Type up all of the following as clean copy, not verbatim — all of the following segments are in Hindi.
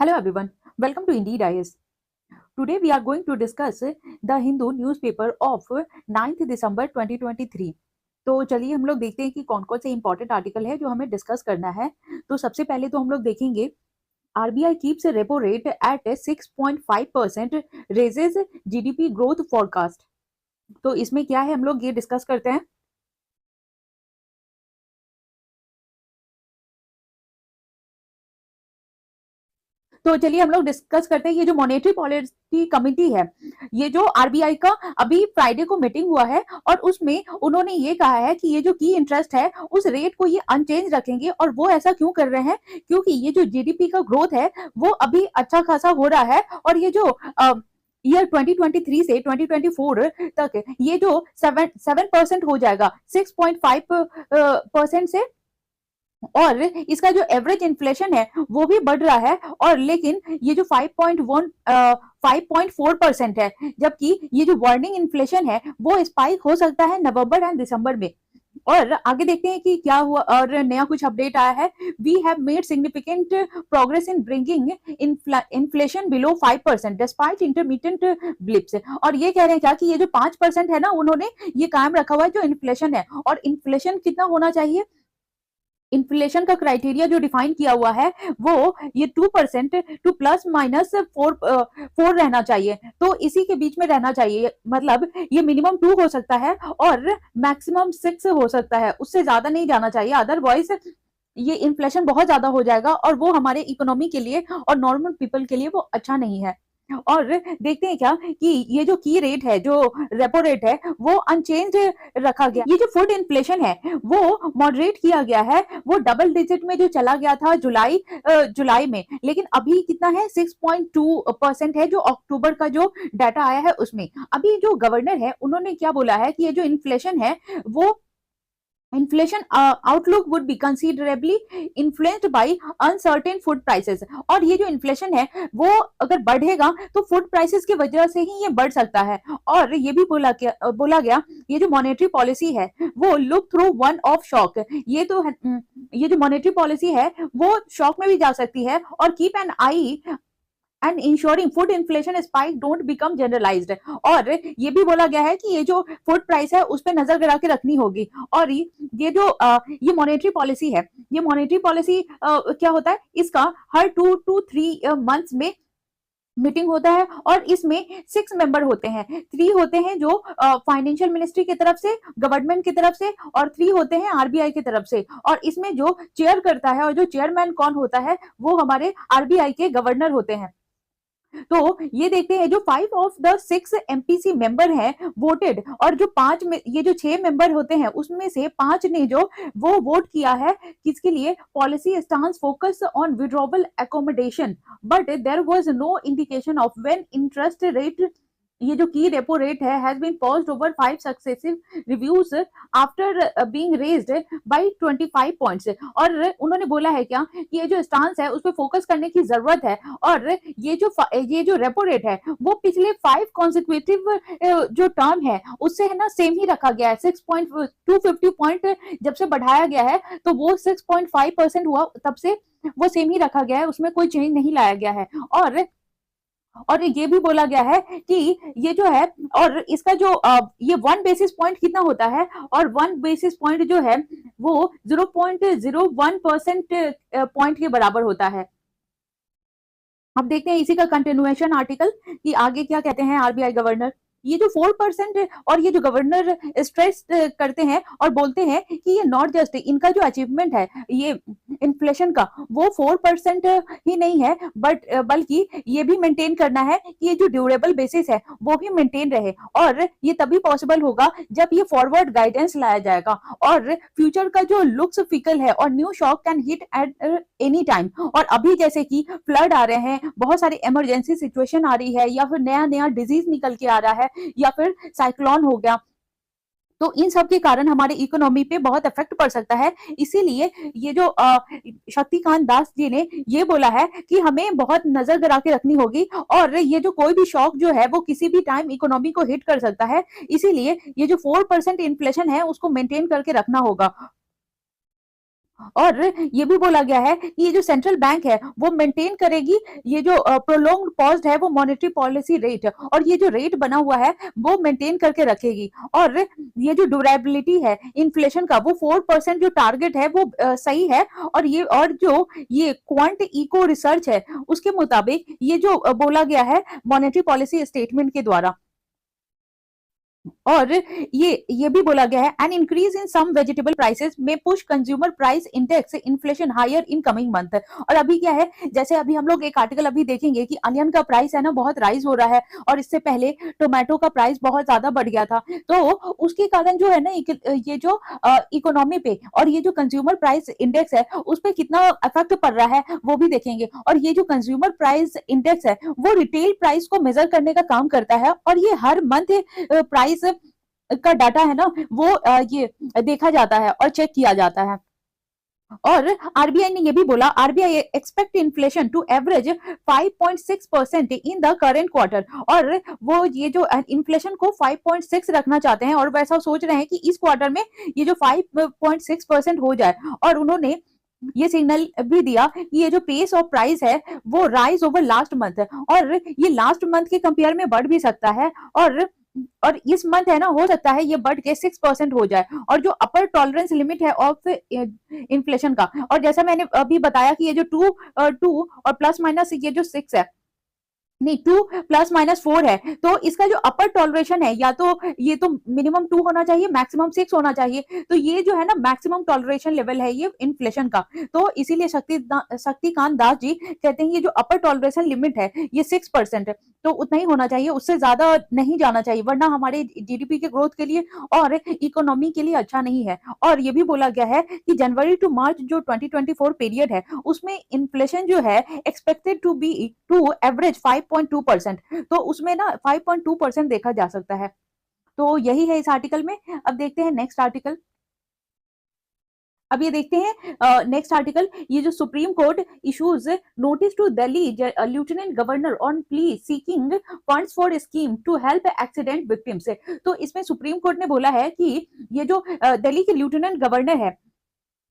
Hello everyone, welcome to Indeed IS. Today we are going to discuss the Hindu newspaper of 9th December 2023. तो चलिए हम लोग देखते हैं कि कौन कौन से इंपॉर्टेंट आर्टिकल है जो हमें डिस्कस करना है। तो सबसे पहले तो हम लोग देखेंगे RBI keeps repo rate at 6.5%, raises GDP growth forecast. तो इसमें क्या है हम लोग ये डिस्कस करते हैं। तो चलिए हम लोग डिस्कस करते हैं ये जो मॉनेटरी पॉलिसी कमिटी है, ये जो आरबीआई का अभी फ्राइडे को मीटिंग हुआ है और उसमें उन्होंने ये कहा है कि ये जो की इंटरेस्ट है उस रेट को ये अनचेंज रखेंगे। और वो ऐसा क्यों कर रहे हैं? क्योंकि ये जो जीडीपी का ग्रोथ है वो अभी अच्छा खासा हो रहा है और ये जो ईयर 2023 से 2024 तक ये जो 7% हो जाएगा 6.5% से, और इसका जो एवरेज इन्फ्लेशन है वो भी बढ़ रहा है। और लेकिन ये जो 5.4% है, जबकि ये जो वार्निंग इन्फ्लेशन है वो स्पाइक हो सकता है नवंबर एंड दिसंबर में। और आगे देखते हैं कि क्या हुआ और नया कुछ अपडेट आया है। We have made significant progress in bringing inflation below 5% despite intermittent blips. और ये कह रहे हैं क्या कि ये जो 5% है ना, उन्होंने ये कायम रखा हुआ है जो इन्फ्लेशन है। और इन्फ्लेशन कितना होना चाहिए? इन्फ्लेशन का क्राइटेरिया जो डिफाइन किया हुआ है वो ये 2% टू प्लस माइनस 4 रहना चाहिए। तो इसी के बीच में रहना चाहिए, मतलब ये मिनिमम 2 हो सकता है और मैक्सिमम 6 हो सकता है, उससे ज्यादा नहीं जाना चाहिए। अदरवाइज ये इन्फ्लेशन बहुत ज्यादा हो जाएगा और वो हमारे इकोनॉमी के लिए और नॉर्मल पीपल के लिए वो अच्छा नहीं है। और देखते हैं क्या कि ये जो की रेट है, जो रेपो रेट है, वो अनचेंज रखा गया। ये जो फूड इन्फ्लेशन है वो मॉडरेट किया गया है, वो डबल डिजिट में जो चला गया था जुलाई में, लेकिन अभी कितना है 6.2% है जो अक्टूबर का जो डाटा आया है उसमें। अभी जो गवर्नर है उन्होंने क्या बोला है कि ये जो इन्फ्लेशन है वो inflation outlook would be considerably influenced by uncertain food prices। और ये जो इन्फ्लेशन है वो अगर बढ़ेगा तो फूड प्राइसेस की वजह से ही ये बढ़ सकता है। और ये भी बोला गया ये जो मॉनेटरी पॉलिसी है वो look through one of shock. ये जो मॉनेटरी पॉलिसी है वो शॉक में भी जा सकती है। और keep an eye and ensuring food inflation spike don't become generalised. और ये भी बोला गया है कि ये जो फूड प्राइस है उस पर नजर गड़ा के रखनी होगी। और ये जो ये मॉनेटरी पॉलिसी है, ये मॉनेटरी पॉलिसी क्या होता है, इसका हर 2 to 3 मंथ्स में मीटिंग होता है और इसमें 6 मेंबर होते हैं। 3 होते हैं जो फाइनेंशियल मिनिस्ट्री की तरफ से, गवर्नमेंट की तरफ से, और 3 होते हैं आरबीआई की तरफ से। और इसमें जो चेयर करता है और जो चेयरमैन कौन होता है वो हमारे आरबीआई के गवर्नर होते हैं। तो ये देखते हैं जो 5 ऑफ द 6 एमपीसी मेंबर हैं वोटेड, और जो 5 में ये जो 6 मेंबर होते हैं उसमें से 5 ने जो वो वोट किया है किसके लिए? Policy stance focus on withdrawal accommodation, but there was no indication of when interest rate, ये जो की रेपो रेट है, has been paused over 5 successive reviews after being raised by 25 points. और उन्होंने बोला है क्या कि ये जो स्टांस है उस पर फोकस करने की जरूरत है। और ये जो रेपो रेट है वो पिछले 5 कॉन्सिक्यूटिव जो टर्म है उससे है ना सेम ही रखा गया है। 6.250 पॉइंट जब से बढ़ाया गया है तो वो 6.5% हुआ, तब से वो सेम ही रखा गया है, उसमें कोई चेंज नहीं लाया गया है। और ये भी बोला गया है कि ये जो है, और इसका जो ये 1 बेसिस पॉइंट कितना होता है, और 1 बेसिस पॉइंट जो है वो 0.01% पॉइंट के बराबर होता है। अब देखते हैं इसी का कंटिन्यूएशन आर्टिकल कि आगे क्या कहते हैं आरबीआई गवर्नर। ये जो 4% और ये जो गवर्नर स्ट्रेस करते हैं और बोलते हैं कि ये नॉट जस्ट इनका जो अचीवमेंट है ये इन्फ्लेशन का, वो 4% ही नहीं है बट बल्कि ये भी मेंटेन करना है कि ये जो ड्यूरेबल बेसिस है वो भी मेंटेन रहे। और ये तभी पॉसिबल होगा जब ये फॉरवर्ड गाइडेंस लाया जाएगा। और फ्यूचर का जो लुक्स फिकल है और new shock can hit at any time. और अभी जैसे कि फ्लड आ रहे हैं, बहुत सारी इमरजेंसी सिचुएशन आ रही है, या फिर नया नया डिजीज निकल के आ रहा है, या फिर साइक्लोन हो गया, तो इन सब के कारण हमारे इकोनॉमी पे बहुत इफेक्ट पड़ सकता है। इसीलिए ये जो शक्तिकांत दास जी ने ये बोला है कि हमें बहुत नजर गड़ा के रखनी होगी, और ये जो कोई भी शॉक जो है वो किसी भी टाइम इकोनॉमी को हिट कर सकता है। इसीलिए ये जो 4% इन्फ्लेशन है उसको मेंटेन करके रखना होगा। और ये भी बोला गया है कि ये जो सेंट्रल बैंक है वो मेंटेन करेगी ये जो प्रोलॉन्ग्ड पॉज्ड है वो मॉनेटरी पॉलिसी रेट, और ये जो रेट बना हुआ है वो मेंटेन करके रखेगी। और ये जो ड्यूरेबिलिटी है इन्फ्लेशन का वो 4% जो टारगेट है वो सही है। और जो ये क्वांट इको रिसर्च है उसके मुताबिक ये जो बोला गया है मॉनेटरी पॉलिसी स्टेटमेंट के द्वारा। और ये भी बोला गया है an increase in some vegetable prices में push consumer price index inflation higher in coming month. और अभी क्या है, जैसे अभी हम लोग एक आर्टिकल अभी देखेंगे कि अनियन का प्राइस है ना बहुत राइज हो रहा है, और इससे पहले टोमेटो का प्राइस बहुत ज्यादा बढ़ गया था। तो उसके कारण जो है ना ये जो इकोनॉमी पे और ये जो कंज्यूमर प्राइस इंडेक्स है उस पर कितना इफेक्ट पड़ रहा है वो भी देखेंगे। और ये जो कंज्यूमर प्राइस इंडेक्स है वो रिटेल प्राइस को मेजर करने का काम करता है, और ये हर मंथ प्राइस का डाटा है ना वो ये देखा जाता है और चेक किया जाता है। और आरबीआई ने ये भी बोला, RBI expect inflation to average 5.6% in the current quarter. और वो ये जो इन्फ्लेशन को 5.6 रखना चाहते हैं, और वैसा सोच रहे हैं कि इस क्वार्टर में ये जो 5.6% हो जाए। और उन्होंने ये सिग्नल भी दिया कि ये जो पेस ऑफ प्राइस है वो राइज ओवर लास्ट मंथ, और ये लास्ट मंथ के कंपेयर में बढ़ भी सकता है। और इस मंथ है ना हो सकता है ये बढ़ के 6% हो जाए, और जो अपर टॉलरेंस लिमिट है ऑफ इन्फ्लेशन का, और जैसा मैंने अभी बताया कि ये जो टू और प्लस माइनस ये जो 6 है, नहीं 2 + -4 है, तो इसका जो अपर टॉलरेशन है या तो ये तो मिनिमम 2 होना चाहिए, मैक्सिमम 6 होना चाहिए। तो ये जो है ना मैक्सिमम टॉलरेशन लेवल है ये इन्फ्लेशन का। तो इसीलिए शक्तिकांत दास जी कहते हैं ये जो अपर टॉलरेशन लिमिट है ये 6% है, तो उतना ही होना चाहिए, उससे ज्यादा नहीं जाना चाहिए, वरना हमारे जीडीपी के ग्रोथ के लिए और इकोनॉमी के लिए अच्छा नहीं है। और ये भी बोला गया है कि जनवरी टू मार्च जो 2024 पीरियड है उसमें इन्फ्लेशन जो है एक्सपेक्टेड टू एवरेज 5.2%, तो उसमें ना 5.2% देखा जा सकता है। तो यही है इस आर्टिकल में। अब देखते हैं नेक्स्ट आर्टिकल। अब ये देखते हैं नेक्स्ट आर्टिकल, ये जो Supreme Court issues notice to Delhi lieutenant governor on plea seeking funds for scheme to help accident victims. तो इसमें सुप्रीम कोर्ट ने बोला है कि ये जो दिल्ली के लेफ्टिनेंट गवर्नर है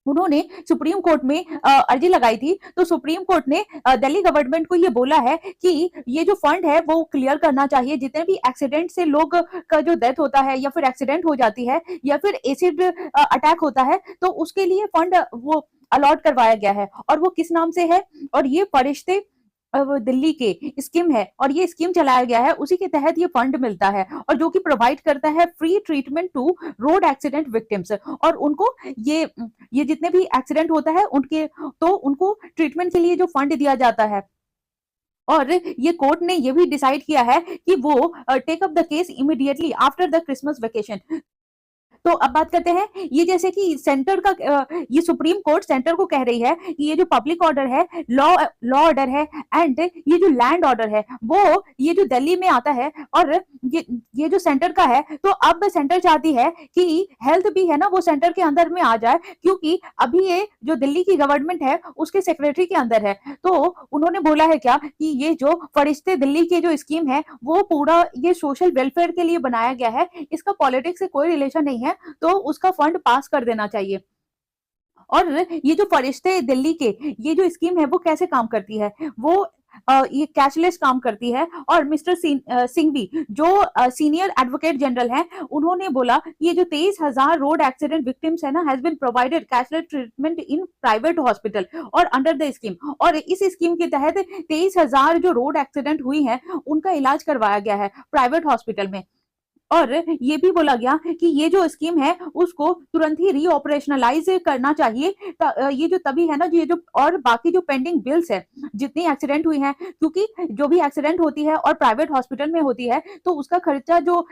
उन्होंने सुप्रीम कोर्ट में अर्जी लगाई थी। तो सुप्रीम कोर्ट ने दिल्ली गवर्नमेंट को ये बोला है कि ये जो फंड है वो क्लियर करना चाहिए, जितने भी एक्सीडेंट से लोग का जो डेथ होता है या फिर एक्सीडेंट हो जाती है या फिर एसिड अटैक होता है, तो उसके लिए फंड वो अलॉट करवाया गया है। और वो किस नाम से है, और ये फरिश्ते वो दिल्ली के स्कीम है, और ये स्कीम चलाया गया है, उसी के तहत ये फंड मिलता है, और जो कि प्रोवाइड करता है free treatment to road accident victims. और उनको ये जितने भी एक्सीडेंट होता है उनको ट्रीटमेंट के लिए जो फंड दिया जाता है। और ये कोर्ट ने ये भी डिसाइड किया है कि वो take up the case immediately after the Christmas vacation. तो अब बात करते हैं, ये जैसे कि सेंटर का ये सुप्रीम कोर्ट सेंटर को कह रही है कि ये जो पब्लिक ऑर्डर है, लॉ ऑर्डर है, एंड ये जो लैंड ऑर्डर है वो ये जो दिल्ली में आता है, और ये जो सेंटर का है, तो अब सेंटर चाहती है कि हेल्थ भी है ना वो सेंटर के अंदर में आ जाए, क्योंकि अभी ये जो दिल्ली की गवर्नमेंट है उसके सेक्रेटरी के अंदर है। तो उन्होंने बोला है क्या कि ये जो फरिश्ते दिल्ली के जो स्कीम है वो पूरा ये सोशल वेलफेयर के लिए बनाया गया है, इसका पॉलिटिक्स से कोई रिलेशन नहीं है, तो उसका फंड पास कर देना चाहिए। और ये जो फरिश्ते दिल्ली के ये जो स्कीम है वो कैसे काम करती है, वो ये कैशलेस काम करती है। और मिस्टर सिंघवी जो सीनियर एडवोकेट जनरल हैं, उन्होंने बोला ये जो 23,000 रोड एक्सीडेंट विक्टिम्स है ना has been provided cashless treatment in private hospital और अंडर द स्कीम। और इस स्कीम के तहत 23,000 जो रोड एक्सीडेंट हुई हैं उनका इलाज करवाया गया है प्राइवेट हॉस्पिटल में। और ये भी बोला गया कि ये जो स्कीम है उसको तुरंत ही रीऑपरेशनलाइज करना चाहिए। ये जो तभी है ना ये जो और बाकी जो पेंडिंग बिल्स है जितनी एक्सीडेंट हुई हैं, क्योंकि जो भी एक्सीडेंट होती है और प्राइवेट हॉस्पिटल में होती है तो उसका खर्चा जो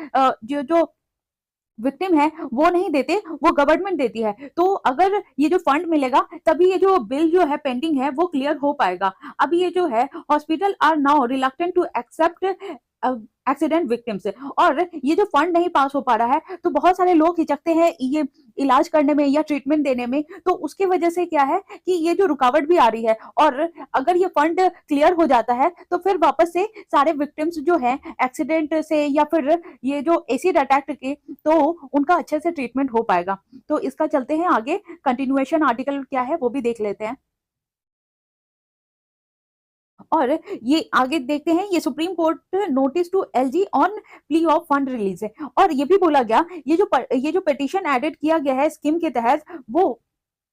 विक्टिम है वो नहीं देते, वो गवर्नमेंट देती है। तो अगर ये जो फंड मिलेगा तभी ये जो बिल जो है पेंडिंग है वो क्लियर हो पाएगा। अब ये जो है hospital are now reluctant to accept accident victims. और ये जो फंड नहीं पास हो पा रहा है तो बहुत सारे लोग हिचकते हैं ये इलाज करने में या ट्रीटमेंट देने में, तो उसकी वजह से क्या है कि ये जो रुकावट भी आ रही है। और अगर ये फंड क्लियर हो जाता है तो फिर वापस से सारे विक्टिम्स जो हैं एक्सीडेंट से या फिर ये जो एसिड अटैक के, तो उनका अच्छे से ट्रीटमेंट हो पाएगा। तो इसका चलते हैं आगे, कंटिन्यूएशन आर्टिकल क्या है वो भी देख लेते हैं। और ये आगे देखते हैं, ये Supreme Court notice to LG on plea of fund release है। और ये भी बोला गया, ये जो पिटीशन एडेड किया गया है स्कीम के तहत, वो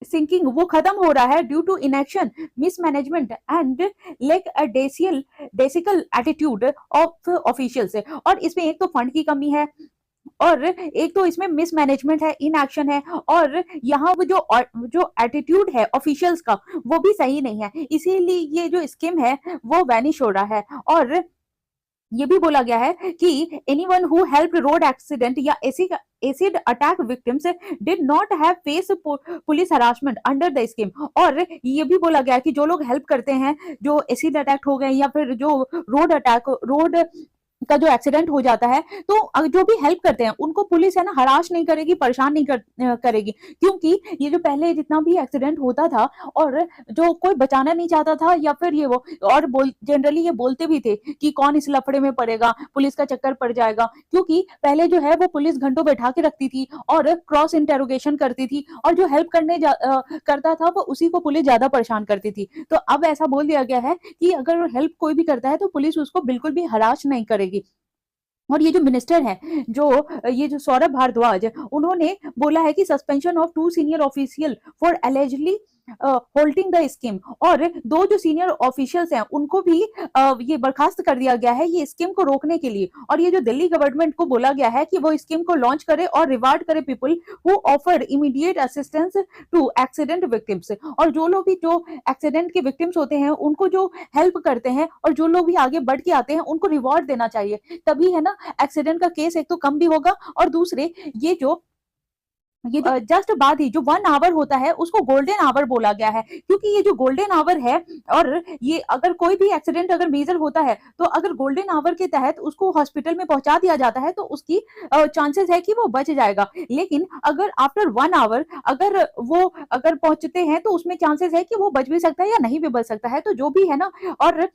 सिंकिंग वो खत्म हो रहा है due to inaction, mismanagement and lackadaisical attitude of officials. और इसमें एक तो फंड की कमी है, और एक तो इसमें मिसमैनेजमेंट है, इनएक्शन है, और यहाँ वो जो एटीट्यूड है ऑफिशियल्स का वो भी सही नहीं है, इसीलिए ये जो स्कीम है वो वैनिश हो रहा है। और ये भी बोला गया है कि anyone who help road accident या acid attack victims did not have face police harassment under the scheme. और ये भी बोला गया है कि जो लोग हेल्प करते हैं, जो एसिड अटैक हो गए या फिर जो रोड का जो एक्सीडेंट हो जाता है, तो जो भी हेल्प करते हैं उनको पुलिस है ना हराश नहीं करेगी, परेशान नहीं करेगी। क्योंकि ये जो पहले जितना भी एक्सीडेंट होता था और जो कोई बचाना नहीं चाहता था या फिर ये वो, और जनरली ये बोलते भी थे कि कौन इस लफड़े में पड़ेगा, पुलिस का चक्कर पड़ जाएगा। क्योंकि पहले जो है वो पुलिस घंटों बैठा के रखती थी और क्रॉस इंटेरोगेशन करती थी, और जो हेल्प करता था वो उसी को पुलिस ज्यादा परेशान करती थी। तो अब ऐसा बोल दिया गया है कि अगर हेल्प कोई भी करता है तो पुलिस उसको बिल्कुल भी हराश नहीं करेगी। और ये जो मिनिस्टर है, ये जो सौरभ भारद्वाज, उन्होंने बोला है कि suspension of 2 senior official for eligibly holding the scheme. और 2 जो सीनियर ऑफिशियल्स हैं उनको भी ये बर्खास्त कर दिया गया है ये स्कीम को रोकने के लिए। और ये जो दिल्ली गवर्नमेंट को बोला गया है कि वो स्कीम को लॉन्च करे और रिवार्ड करे people who offer immediate assistance to accident victims. और जो लोग भी जो एक्सीडेंट के विक्टिम्स होते हैं उनको जो हेल्प करते हैं और जो लोग भी आगे बढ़ के आते हैं उनको रिवॉर्ड देना चाहिए, तभी है ना एक्सीडेंट का केस एक तो कम भी होगा, और दूसरे ये जो जस्ट बाद ही जो 1 आवर होता है उसको गोल्डन आवर बोला गया है। क्योंकि ये जो गोल्डन आवर है, और ये अगर कोई भी एक्सीडेंट अगर मेजर होता है तो अगर गोल्डन आवर के तहत उसको हॉस्पिटल में पहुंचा दिया जाता है तो उसकी चांसेस है कि वो बच जाएगा। लेकिन अगर आफ्टर 1 आवर अगर पहुंचते हैं तो उसमें चांसेस है कि वो बच भी सकता है या नहीं भी बच सकता है। तो जो भी है ना, और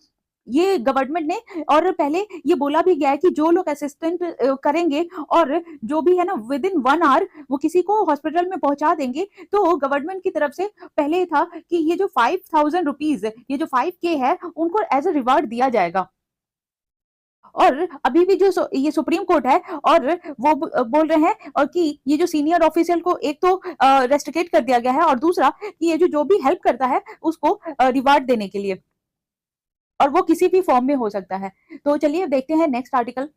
ये गवर्नमेंट ने और पहले ये बोला भी गया है कि जो लोग असिस्टेंट करेंगे और जो भी है ना विद इन 1 आवर वो किसी को हॉस्पिटल में पहुंचा देंगे, तो गवर्नमेंट की तरफ से पहले था कि ये जो 5,000 रुपीज, ये जो 5K है उनको एज अ रिवार्ड दिया जाएगा। और अभी भी जो ये सुप्रीम कोर्ट है और वो बोल रहे हैं और कि ये जो सीनियर ऑफिशियल को एक तो रेस्ट्रिकेट कर दिया गया है, और दूसरा कि ये जो भी हेल्प करता है उसको रिवार्ड देने के लिए, और वो किसी भी फॉर्म में हो सकता है। तो चलिए देखते हैं नेक्स्ट आर्टिकल।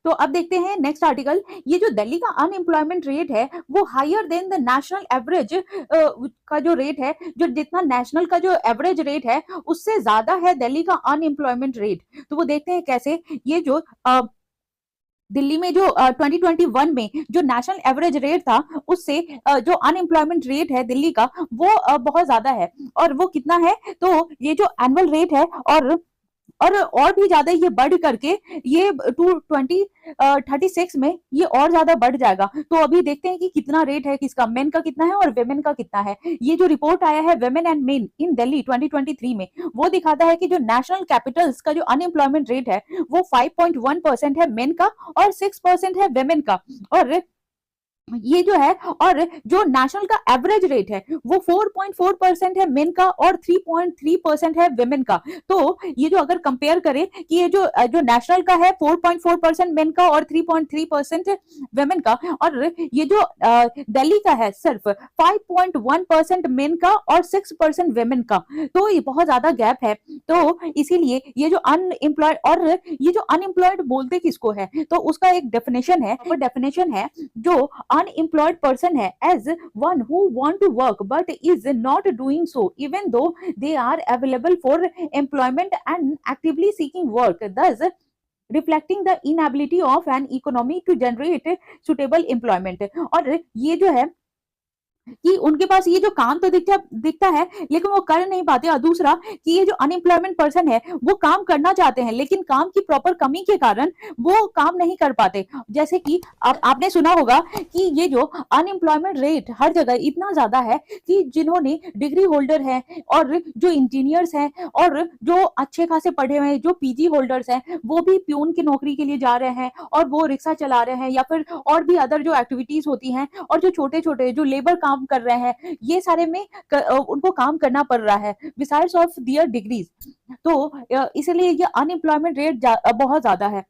तो अब देखते हैं नेक्स्ट आर्टिकल। ये जो दिल्ली का अनएम्प्लॉयमेंट रेट है वो higher than the national average का जो रेट है, जो जितना नेशनल का जो एवरेज रेट है उससे ज्यादा है दिल्ली का अनएम्प्लॉयमेंट रेट। तो वो देखते हैं कैसे। ये जो दिल्ली में जो 2021 में जो नेशनल एवरेज रेट था उससे जो अनएम्प्लॉयमेंट रेट है दिल्ली का वो बहुत ज्यादा है। और वो कितना है, तो ये जो एनुअल रेट है और भी ज्यादा ये बढ़ करके ये 2036 में ये और ज्यादा बढ़ जाएगा। तो अभी देखते हैं कि कितना रेट है किसका, मेन का कितना है और वेमेन का कितना है। ये जो रिपोर्ट आया है वेमेन एंड मेन इन दिल्ली 2023 में, वो दिखाता है कि जो नेशनल कैपिटल्स का जो अनएम्प्लॉयमेंट रेट है वो 5.1% है मेन का और 6% है वेमेन का। और ये जो है, और जो नेशनल का एवरेज रेट है वो 4.4% है मेन का और 3.3% है वेमेन का। तो ये जो अगर कंपेयर करें कि ये जो नेशनल का है 4.4% मेन का और 3.3% वेमेन का, और ये जो दिल्ली का है सिर्फ 5.1% मेन का और 6% वेमेन का, तो ये बहुत ज्यादा गैप है। तो इसीलिए ये जो अनएम्प्लॉयड, और ये जो अनएम्प्लॉयड बोलते किसको है, तो उसका एक डेफिनेशन है, वो डेफिनेशन है जो unemployed person है as one who want to work but is not doing so even though they are available for employment and actively seeking work, thus reflecting the inability of an economy to generate suitable employment। और ये जो है कि उनके पास ये जो काम तो दिखता दिखता है लेकिन वो कर नहीं पाते, और दूसरा कि ये जो अनएम्प्लॉयमेंट पर्सन है वो काम करना चाहते हैं लेकिन काम की प्रॉपर कमी के कारण वो काम नहीं कर पाते। जैसे कि आपने सुना होगा कि ये जो अनएम्प्लॉयमेंट रेट हर जगह इतना ज्यादा है कि जिन्होंने डिग्री होल्डर है और जो इंजीनियर्स हैं और जो अच्छे खासे पढ़े हुए हैं, जो पीजी होल्डर्स हैं, वो भी प्यून की नौकरी के लिए जा रहे हैं और वो रिक्शा चला रहे हैं या फिर और भी अदर जो एक्टिविटीज होती हैं, और जो छोटे छोटे जो लेबर काम कर रहे हैं, ये सारे में उनको काम करना पड़ रहा है बिसाइड्स ऑफ दियर डिग्रीज। तो इसलिए ये अनएम्प्लॉयमेंट रेट बहुत ज्यादा है।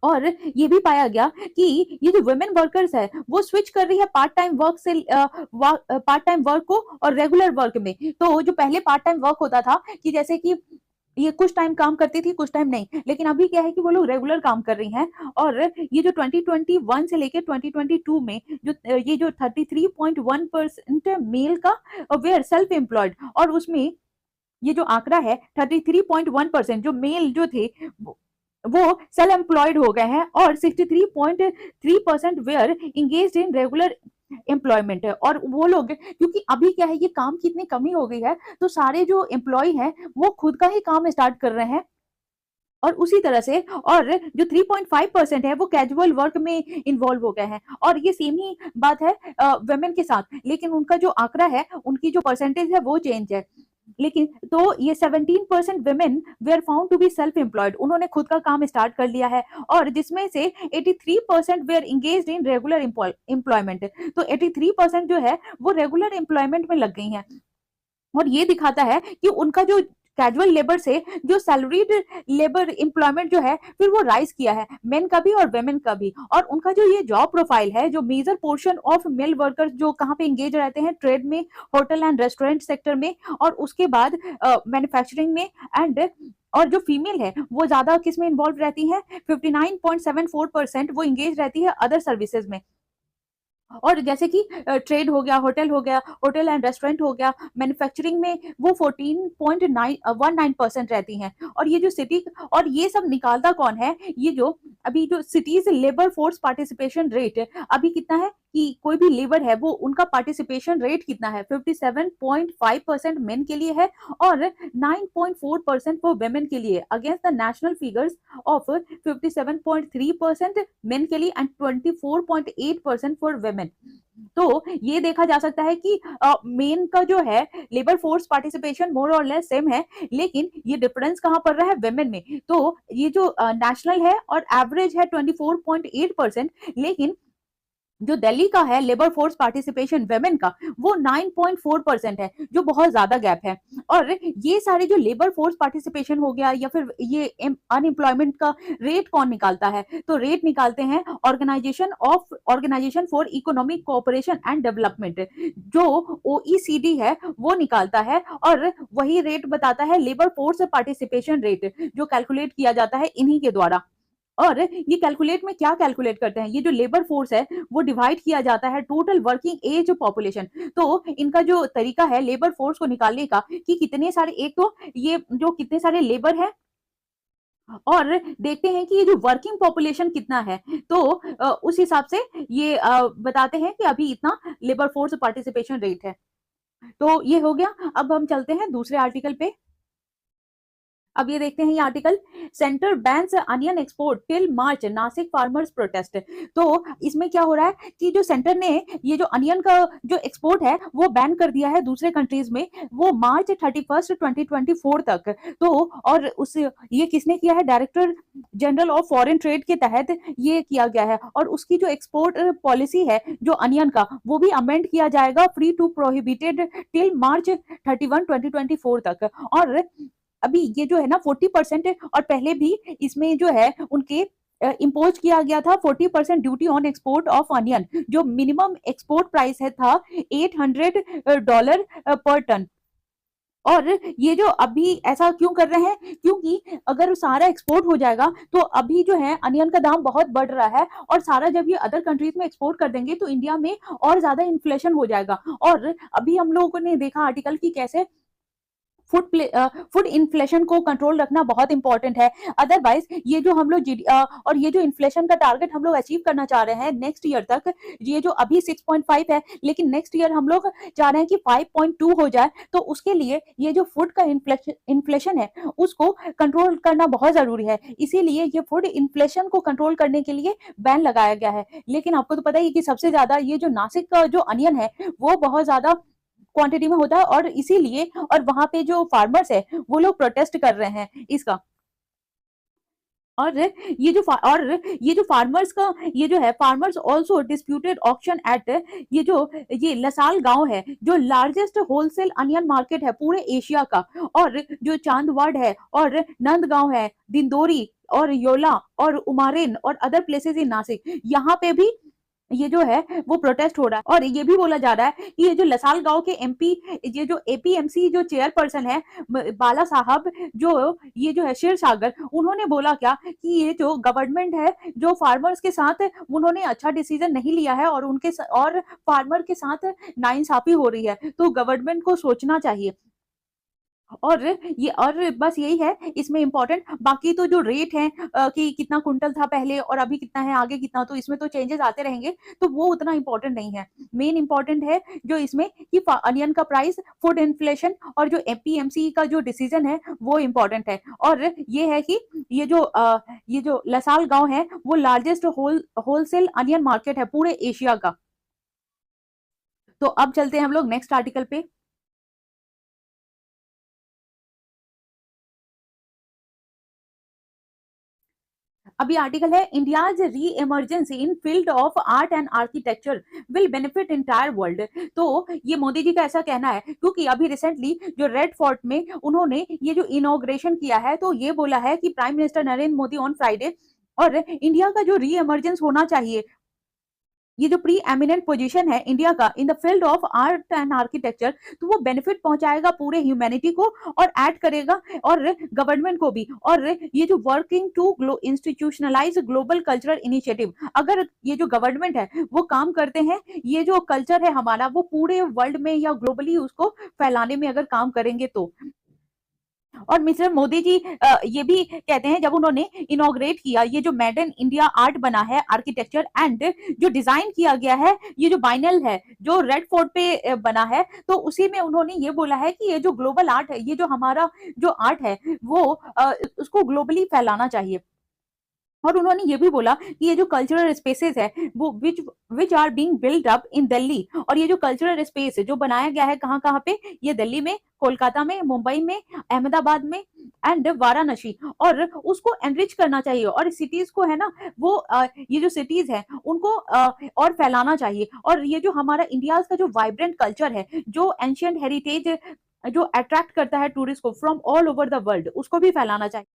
और ये भी पाया गया कि ये जो वुमेन वर्कर्स है वो स्विच कर रही है पार्ट टाइम वर्क से पार्ट टाइम वर्क को और रेगुलर वर्क में। तो जो पहले पार्ट टाइम वर्क होता था कि जैसे कि ये कुछ टाइम काम करती थी कुछ टाइम नहीं, लेकिन अभी क्या है कि वो लोग रेगुलर काम कर रही हैं। और ये जो 2021 से लेकर 2022 में जो ये जो 33.1% मेल का वेयर सेल्फ एम्प्लॉयड, और उसमें ये जो आंकड़ा है 33.1% जो मेल जो थे वो सेल्फ एम्प्लॉयड हो गए हैं, और 63.3% were engaged in regular employment है। और वो लोग क्योंकि अभी क्या है ये काम की इतनी कमी हो गई है तो सारे जो एम्प्लॉय हैं वो खुद का ही काम स्टार्ट कर रहे हैं। और उसी तरह से और जो 3.5% है वो कैजुअल वर्क में इन्वॉल्व हो गए हैं। और ये सेम ही बात है वुमेन के साथ, लेकिन उनका जो आंकड़ा है उनकी जो परसेंटेज है वो चेंज है। लेकिन तो ये 17% women were found to be self employed, उन्होंने खुद का काम स्टार्ट कर लिया है, और जिसमें से 83% were engaged in regular employment. तो 83% जो है वो रेगुलर एम्प्लॉयमेंट में लग गई हैं। और ये दिखाता है कि उनका जो कैजुअल लेबर से जो सैलरीड लेबर एम्प्लॉयमेंट जो है फिर वो राइज किया है, मेन का भी और वेमेन का भी। और उनका जो ये जॉब प्रोफाइल है, जो major portion of male workers जो कहाँ पे एंगेज रहते हैं, ट्रेड में, होटल एंड रेस्टोरेंट सेक्टर में, और उसके बाद मैन्युफैक्चरिंग में, एंड और जो फीमेल है वो ज्यादा किस में इन्वॉल्व रहती है, 59.74% वो इंगेज रहती है अदर सर्विसेज में। और जैसे कि ट्रेड हो गया, होटल एंड रेस्टोरेंट हो गया, मैन्युफैक्चरिंग में वो 14.19% रहती हैं। और ये जो सिटी, और ये सब निकालता कौन है, ये जो अभी जो cities labour force participation rate अभी कितना है कि कोई भी लेबर है वो उनका पार्टिसिपेशन रेट कितना है, 57.5% मेन के लिए है और 9.4% वो वेमेन के लिए, against the national figures of 57.3% main के लिए एंड 24.8% फॉर वेमेन। तो ये देखा जा सकता है कि मेन का जो है लेबर फोर्स पार्टिसिपेशन मोर और लेस सेम है, लेकिन ये डिफरेंस कहां पड़ रहा है, वेमेन में। तो ये जो नेशनल है और एवरेज है 24.8%, लेकिन जो दिल्ली का है लेबर फोर्स पार्टिसिपेशन वेमेन का वो 9.4% है, जो बहुत ज्यादा गैप है। और ये सारे जो लेबर फोर्स पार्टिसिपेशन हो गया या फिर ये अनएम्प्लॉयमेंट का रेट कौन निकालता है, तो रेट निकालते हैं Organisation for Economic Cooperation and Development, जो ओईसीडी है वो निकालता है। और वही रेट बताता है लेबर फोर्स पार्टिसिपेशन रेट, जो कैलकुलेट किया जाता है इन्हीं के द्वारा। और ये कैलकुलेट में क्या कैलकुलेट करते हैं, ये जो लेबर फोर्स है वो डिवाइड किया जाता है टोटल वर्किंग एज पॉपुलेशन। तो इनका जो तरीका है लेबर फोर्स को निकालने का कि कितने सारे, एक तो ये जो कितने सारे लेबर है और देखते हैं कि ये जो वर्किंग पॉपुलेशन कितना है, तो उस हिसाब से ये बताते हैं कि अभी इतना लेबर फोर्स पार्टिसिपेशन रेट है। तो ये हो गया। अब हम चलते हैं दूसरे आर्टिकल पे। अब ये देखते हैं ये article, centre bans onion export till March, Nashik farmers protest. तो इसमें क्या हो रहा है कि जो सेंटर ने ये जो अनियन का जो एक्सपोर्ट है वो बैन कर दिया है दूसरे कंट्रीज में, वो मार्च 31 2024 तक। तो और उस ये किसने किया है, director general of foreign trade के तहत ये किया गया है। और उसकी जो एक्सपोर्ट पॉलिसी है जो अनियन का, वो भी अमेंड किया जाएगा free to prohibited till March 31 2024 तक। और अभी ये जो है ना 40% है, और पहले भी इसमें जो है उनके इम्पोज किया गया था 40% duty on export of onion, जो मिनिमम एक्सपोर्ट प्राइस है था $800 पर टन। और ये जो अभी ऐसा क्यों कर रहे हैं, क्योंकि अगर सारा एक्सपोर्ट हो जाएगा तो अभी जो है अनियन का दाम बहुत बढ़ रहा है, और सारा जब ये अदर कंट्रीज में एक्सपोर्ट कर देंगे तो इंडिया में और ज्यादा इन्फ्लेशन हो जाएगा। और अभी हम लोगों ने देखा आर्टिकल की कैसे फूड इन्फ्लेशन को कंट्रोल रखना बहुत इंपॉर्टेंट है। अदरवाइज ये जो हम लोग और ये जो इन्फ्लेशन का टारगेट हम लोग अचीव करना चाह रहे हैं नेक्स्ट ईयर तक, ये जो अभी 6.5 है लेकिन नेक्स्ट ईयर हम लोग चाह रहे हैं कि 5.2 हो जाए, तो उसके लिए ये जो फूड का इन्फ्लेशन है उसको कंट्रोल करना बहुत जरूरी है। इसीलिए ये फूड इन्फ्लेशन को कंट्रोल करने के लिए बैन लगाया गया है। लेकिन आपको तो पता ही है कि सबसे ज्यादा ये जो नासिक का जो अनियन है वो बहुत ज्यादा क्वांटिटी में होता है, और इसीलिए और वहां पे जो फार्मर्स है वो लोग प्रोटेस्ट कर रहे हैं इसका। और ये जो फार्मर्स का ये जो है farmers also disputed auction at ये लसाल गांव है जो लार्जेस्ट होलसेल अनियन मार्केट है पूरे एशिया का, और जो चांदवाड़ है और नंदगांव है, दिंदोरी और योला और उमारेन और अदर प्लेसेस इन नासिक, यहाँ पे भी ये जो है वो प्रोटेस्ट हो रहा है। और ये भी बोला जा रहा है कि ये जो लसाल गांव के एमपी ये जो एपीएमसी जो चेयरपर्सन है बाला साहब, जो ये जो है शेर सागर, उन्होंने बोला क्या कि ये जो गवर्नमेंट है जो फार्मर्स के साथ उन्होंने अच्छा डिसीजन नहीं लिया है और और फार्मर के साथ नाइंसाफी हो रही है, तो गवर्नमेंट को सोचना चाहिए। और बस यही है इसमें इम्पोर्टेंट। बाकी तो जो रेट है कि कितना कुंटल था पहले और अभी कितना है आगे कितना, तो इसमें तो चेंजेस आते रहेंगे, तो वो उतना इम्पोर्टेंट नहीं है। मेन इम्पोर्टेंट है जो इसमें कि अनियन का प्राइस, फूड इन्फ्लेशन और जो एपीएमसी का जो डिसीजन है वो इम्पोर्टेंट है। और ये है कि ये जो लसाल गांव है वो लार्जेस्ट होलसेल अनियन मार्केट है पूरे एशिया का। तो अब चलते हैं हम लोग नेक्स्ट आर्टिकल पे। अभी आर्टिकल है इंडियाज री emergency in field of art and architecture will benefit entire world. तो ये मोदी जी का ऐसा कहना है क्योंकि अभी रिसेंटली जो रेड फोर्ट में उन्होंने ये जो इनॉग्रेशन किया है, तो ये बोला है कि prime minister Narendra Modi on Friday, और इंडिया का जो री इमरजेंस होना चाहिए, ये जो प्री एमिनेंट पोजीशन है इंडिया का in the field of art and architecture, तो वो बेनिफिट पहुंचाएगा पूरे ह्यूमैनिटी को और ऐड करेगा और गवर्नमेंट को भी। और ये जो working to institutionalize global cultural initiative, अगर ये जो गवर्नमेंट है वो काम करते हैं, ये जो कल्चर है हमारा वो पूरे वर्ल्ड में या ग्लोबली उसको फैलाने में अगर काम करेंगे तो। और मिस्टर मोदी जी ये भी कहते हैं, जब उन्होंने इनॉग्रेट किया ये जो मेड इन इंडिया आर्ट बना है आर्किटेक्चर एंड जो डिजाइन किया गया है, ये जो बाइनल है जो रेड फोर्ट पे बना है, तो उसी में उन्होंने ये बोला है कि ये जो ग्लोबल आर्ट है, ये जो हमारा जो आर्ट है वो उसको ग्लोबली फैलाना चाहिए। और उन्होंने ये भी बोला कि ये जो कल्चरल स्पेसेस है वो which are being build up in Delhi, और ये जो कल्चरल स्पेस जो बनाया गया है कहाँ कहाँ पे, ये दिल्ली में, कोलकाता में, मुंबई में, अहमदाबाद में एंड वाराणसी, और उसको एनरिच करना चाहिए। और सिटीज को है ना वो ये जो सिटीज है उनको और फैलाना चाहिए। और ये जो हमारा इंडिया का जो वाइब्रेंट कल्चर है, जो एंशियंट हेरिटेज जो अट्रैक्ट करता है टूरिस्ट को from all over the world, उसको भी फैलाना चाहिए।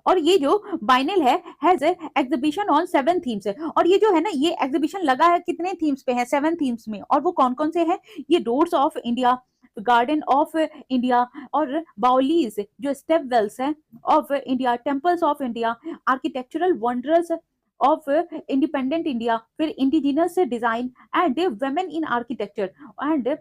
और ये जो बाइनल है हैज एग्जीबिशन ऑन 7 थीम्स, और ये जो है ना ये एग्जीबिशन लगा है कितने थीम्स पे है, 7 थीम्स में। और वो कौन कौन से हैं, ये doors of India, garden of India, और बाउलीज जो स्टेप वेल्स हैं of India, temples of India, architectural wonders of independent India, फिर indigenous design and women in architecture and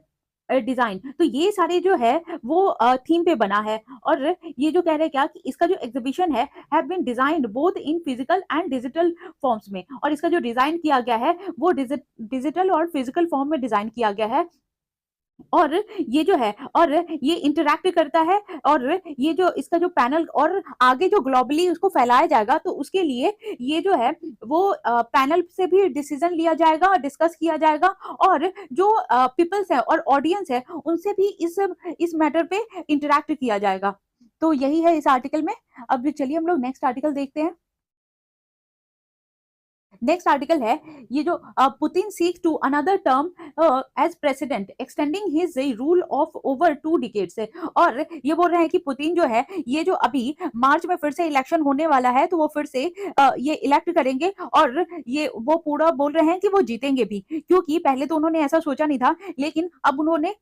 design. तो ये सारे जो है वो थीम पे बना है। और ये जो कह रहे हैं क्या कि इसका जो एग्जीबिशन है have been designed both in physical and digital forms में, और इसका जो डिजाइन किया गया है वो डिजिटल और फिजिकल फॉर्म में डिजाइन किया गया है। और ये जो है और ये इंटरैक्ट करता है, और ये जो इसका जो पैनल और आगे जो ग्लोबली उसको फैलाया जाएगा, तो उसके लिए ये जो है वो पैनल से भी डिसीजन लिया जाएगा, डिस्कस किया जाएगा, और जो पीपल्स है और ऑडियंस है उनसे भी इस मैटर पे इंटरैक्ट किया जाएगा। तो यही है इस आर्टिकल में। अब चलिए हम लोग नेक्स्ट आर्टिकल देखते हैं। नेक्स्ट आर्टिकल है ये जो Putin seeks to another term as president extending his rule of over 2 decades है। और ये बोल रहे हैं कि पुतिन जो है ये जो अभी मार्च में फिर से इलेक्शन होने वाला है, तो वो फिर से ये इलेक्ट करेंगे, और ये वो पूरा बोल रहे हैं कि वो जीतेंगे भी, क्योंकि पहले तो उन्होंने ऐसा सोचा नहीं था, लेकिन अब उन्होंने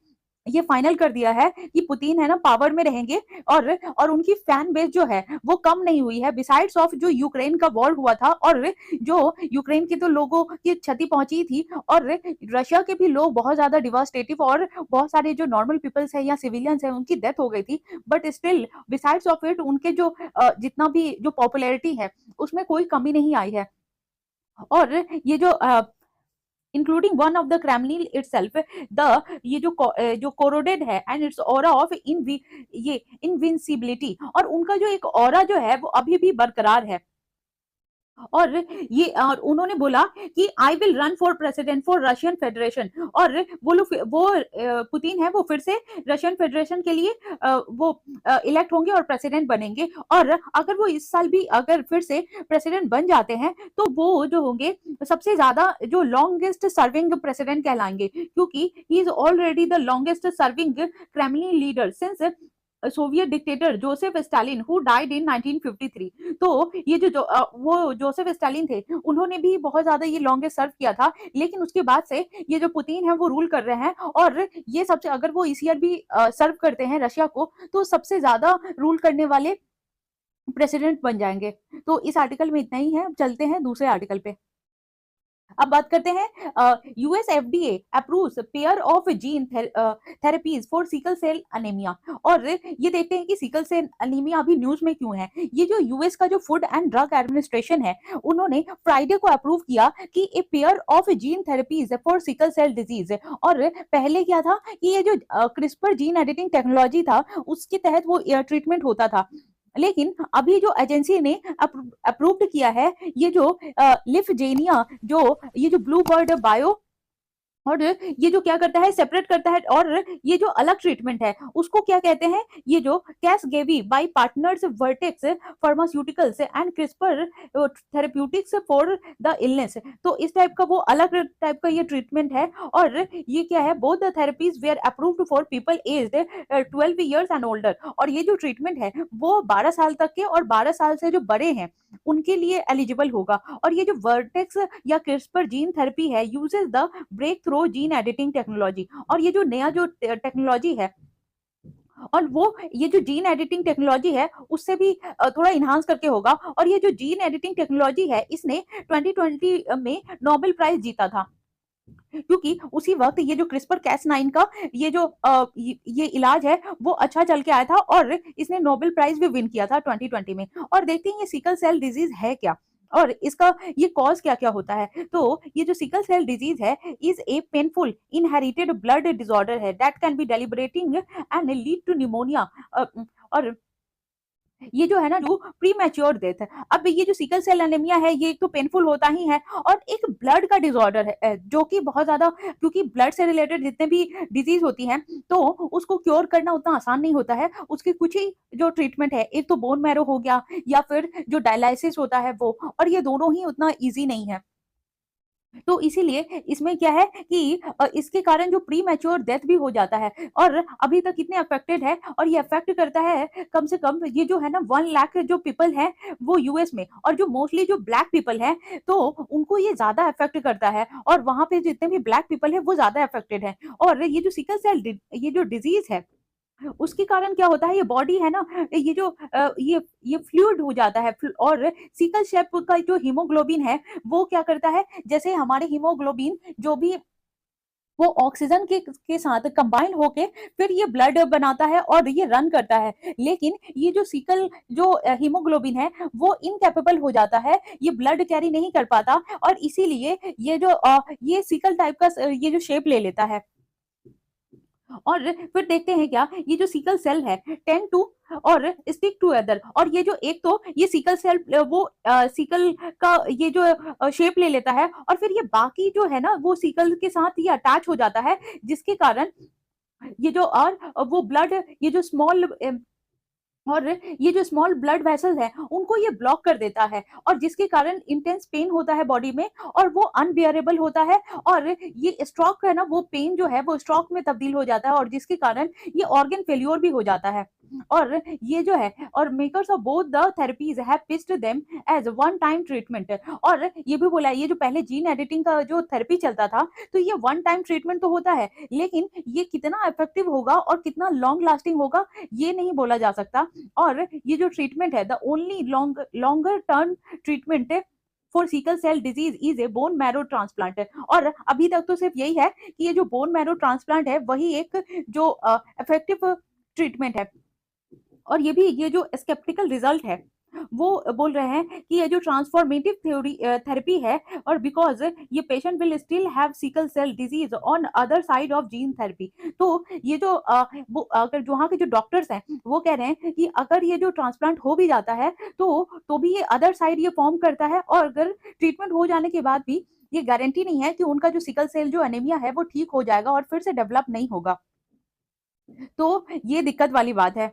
ये फाइनल कर दिया है कि पुतिन है ना पावर में रहेंगे, और उनकी फैन बेस जो है वो कम नहीं हुई है। बिसाइड्स ऑफ जो यूक्रेन का वॉर हुआ था, और जो यूक्रेन के तो लोगों की क्षति पहुंची थी, और रशिया के भी लोग बहुत ज्यादा डिवास्टेटिव, और बहुत सारे जो नॉर्मल पीपल्स है या सिविलियंस है उनकी डेथ हो गई थी। But still besides of it उनके जो जितना भी जो पॉपुलैरिटी है उसमें कोई कमी नहीं आई है। और ये जो including one of the Kremlin itself, the ये जो कोरोडेड है एंड इट्स ऑरा ऑफ ये इनविंसिबिलिटी, और उनका जो एक ऑरा जो है वो अभी भी बरकरार है। और उन्होंने बोला कि I will run for president for Russian federation, और पुतिन है वो फिर से रशियन फेडरेशन के लिए वो इलेक्ट होंगे और प्रेसिडेंट बनेंगे। और अगर वो इस साल भी अगर फिर से प्रेसिडेंट बन जाते हैं तो वो जो होंगे सबसे ज्यादा जो लॉन्गेस्ट सर्विंग प्रेसिडेंट कहलाएंगे, क्योंकि he is already the longest serving Kremlin leader since Soviet dictator Joseph Stalin who died in 1953। तो ये वो जोसेफ स्टालिन थे, उन्होंने भी बहुत ज्यादा ये लॉन्गेस्ट सर्व किया था, लेकिन उसके बाद से ये जो पुतिन है वो रूल कर रहे हैं, और ये सबसे अगर वो इस ईयर भी सर्व करते हैं रशिया को तो सबसे ज्यादा रूल करने वाले प्रेसिडेंट बन जाएंगे। तो इस आर्टिकल में इतना ही है, चलते हैं दूसरे आर्टिकल पे। अब बात करते हैं US FDA approves pair of gene therapies for sickle cell anaemia. और ये देखते हैं कि सिकल सेल अनीमिया अभी न्यूज में क्यों है। ये जो यूएस का जो फूड एंड ड्रग एडमिनिस्ट्रेशन है उन्होंने फ्राइडे को अप्रूव किया कि a pair of gene therapies for sickle cell disease. और पहले क्या था कि ये जो क्रिस्पर जीन एडिटिंग टेक्नोलॉजी था उसके तहत वो ट्रीटमेंट होता था, लेकिन अभी जो एजेंसी ने अप्रूव्ड किया है ये जो लिफजेनिया, जो ये जो ब्लू बर्ड बायो, और ये जो क्या करता है सेपरेट करता है, और ये जो अलग ट्रीटमेंट है उसको क्या कहते हैं, ये जो Casgevy by partners Vertex Pharmaceuticals and CRISPR Therapeutics for the illness. तो इस टाइप का वो अलग टाइप का ये ट्रीटमेंट है। और ये क्या है, both the therapies were approved for people aged 12 years and older. और ये जो ट्रीटमेंट है वो 12 साल तक के और 12 साल से जो बड़े हैं उनके लिए एलिजिबल होगा। और ये जो वर्टेक्स या क्रिस्पर जीन थेरेपी है uses the breakthrough gene editing technology. और ये जो नया जो टेक्नोलॉजी है, और वो ये जो जीन एडिटिंग टेक्नोलॉजी है उससे भी थोड़ा इन्हांस करके होगा। और ये जो जीन एडिटिंग टेक्नोलॉजी है इसने 2020 में नोबेल प्राइज जीता था, क्योंकि उसी वक्त ये जो क्रिस्पर कैस9 का ये जो ये इलाज है वो अच्छा चल के आया था, और इसने नोबेल प्राइज भी विन किया था 2020 में। और देखते हैं ये सिकल सेल डिजीज है क्या, और इसका ये कॉज क्या क्या होता है। तो ये जो सिकल सेल डिजीज है is a painful inherited blood disorder है that can be deliberating and lead to pneumonia. और ये जो है ना जो प्री मैच्योर डेथ है। अब ये जो सिकल सेल एनीमिया है ये एक तो पेनफुल होता ही है, और एक ब्लड का डिसऑर्डर है जो कि बहुत ज्यादा, क्योंकि ब्लड से रिलेटेड जितने भी डिजीज होती हैं तो उसको क्योर करना उतना आसान नहीं होता है। उसकी कुछ ही जो ट्रीटमेंट है, एक तो बोन मैरो हो गया या फिर जो डायलिसिस होता है वो, और ये दोनों ही उतना ईजी नहीं है। तो इसीलिए इसमें क्या है कि इसके कारण जो प्री मैच्योर डेथ भी हो जाता है, और अभी तक कितने अफेक्टेड है, और ये अफेक्ट करता है कम से कम ये जो है ना 1 लाख जो पीपल है वो यूएस में, और जो मोस्टली जो ब्लैक पीपल है तो उनको ये ज्यादा अफेक्ट करता है, और वहां पे जितने भी ब्लैक पीपल है वो ज्यादा अफेक्टेड है। और ये जो सिकल सेल ये जो डिजीज है उसके कारण क्या होता है, ये बॉडी है ना ये जो ये फ्लूइड हो जाता है, और सिकल सेल का जो हीमोग्लोबिन है वो क्या करता है, जैसे हमारे हीमोग्लोबिन जो भी वो ऑक्सीजन के साथ कंबाइन होके फिर ये ब्लड बनाता है और ये रन करता है। लेकिन ये जो सिकल जो हीमोग्लोबिन है वो इनकेपेबल हो जाता है, ये ब्लड कैरी नहीं कर पाता, और इसीलिए ये जो ये सिकल टाइप का ये जो शेप ले लेता है। और फिर देखते हैं क्या, ये जो सिकल सेल है टेंड टू और स्टिक टुगेदर, और ये जो एक तो ये सिकल सेल वो सिकल का ये जो शेप ले लेता है, और फिर ये बाकी जो है ना वो सिकल के साथ ये अटैच हो जाता है, जिसके कारण ये जो और वो ब्लड ये जो स्मॉल और ये जो स्मॉल ब्लड वेसल्स हैं उनको ये ब्लॉक कर देता है, और जिसके कारण इंटेंस पेन होता है बॉडी में, और वो अनबियरेबल होता है, और ये स्ट्रोक है ना वो पेन जो है वो स्ट्रोक में तब्दील हो जाता है, और जिसके कारण ये ऑर्गन फेल्योर भी हो जाता है। और ये जो है और makers of both the therapies have pitched them as one time treatment. और ये भी बोला ये जो पहले जीन एडिटिंग का जो थेरेपी चलता था तो ये वन टाइम ट्रीटमेंट तो होता है, लेकिन ये कितना इफेक्टिव होगा और कितना लॉन्ग लास्टिंग होगा ये नहीं बोला जा सकता। और ये जो ट्रीटमेंट है the only longer term treatment for sickle cell disease is a bone marrow transplant. और अभी तक तो सिर्फ यही है कि ये जो बोन मैरो ट्रांसप्लांट है वही एक जो इफेक्टिव ट्रीटमेंट है। और ये भी ये जो स्केप्टिकल रिजल्ट है वो बोल रहे हैं कि ये जो ट्रांसफॉर्मेटिव थ्योरी थेरेपी है और बिकॉज ये patient will still have sickle cell disease on other side of gene therapy. तो ये जो वो अगर वहाँ के जो डॉक्टर्स हैं वो कह रहे हैं कि अगर ये जो ट्रांसप्लांट हो भी जाता है तो भी ये अदर साइड ये फॉर्म करता है, और अगर ट्रीटमेंट हो जाने के बाद भी ये गारंटी नहीं है कि उनका जो सिकल सेल जो एनीमिया है वो ठीक हो जाएगा और फिर से डेवलप नहीं होगा। तो ये दिक्कत वाली बात है।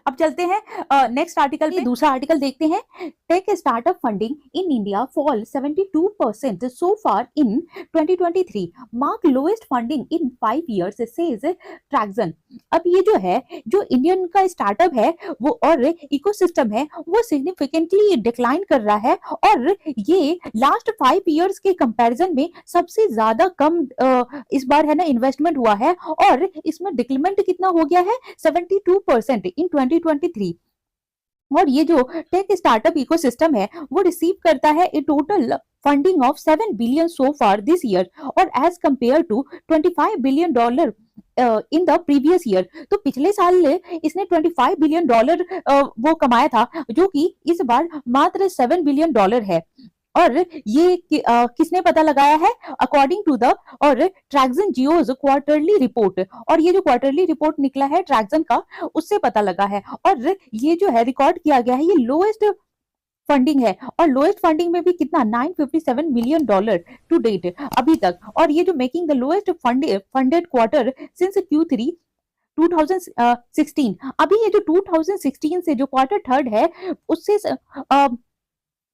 अब चलते हैं नेक्स्ट आर्टिकल पे। दूसरा आर्टिकल देखते हैं। Tech startup funding in India fall 72% so far in 2023, mark lowest funding in 5 years, says Turkson. अब ये जो है जो इंडियन का स्टार्टअप है वो और इकोसिस्टम है वो सिग्निफिकेंटली डिक्लाइन कर रहा है, और ये लास्ट 5 years के कंपैरिजन में सबसे ज्यादा कम इस बार है ना इन्वेस्टमेंट हुआ है, और इसमें डिक्रीमेंट कितना हो गया है 72% इन 2023। और ये जो टेक स्टार्टअप इकोसिस्टम है वो रिसीव करता है a total funding of 7 billion so far this year, और as compare to $25 billion in the previous year. तो पिछले साल इसने $25 बिलियन वो कमाया था, जो कि इस बार मात्र $7 बिलियन है। और ये किसने पता लगाया है? अकॉर्डिंग टू द और ट्रैक्सन जियोज क्वार्टरली रिपोर्ट। और ये जो क्वार्टरली रिपोर्ट निकला है ट्रैक्सन का उससे पता लगा है, और ये जो है रिकॉर्ड किया गया है ये लोएस्ट फंडिंग है, और लोएस्ट फंडिंग में भी कितना $957 मिलियन टू डेट अभी तक। और ये जो making the lowest funded quarter since Q3 2016। अभी ये जो 2016 से जो क्वार्टर थर्ड है उससे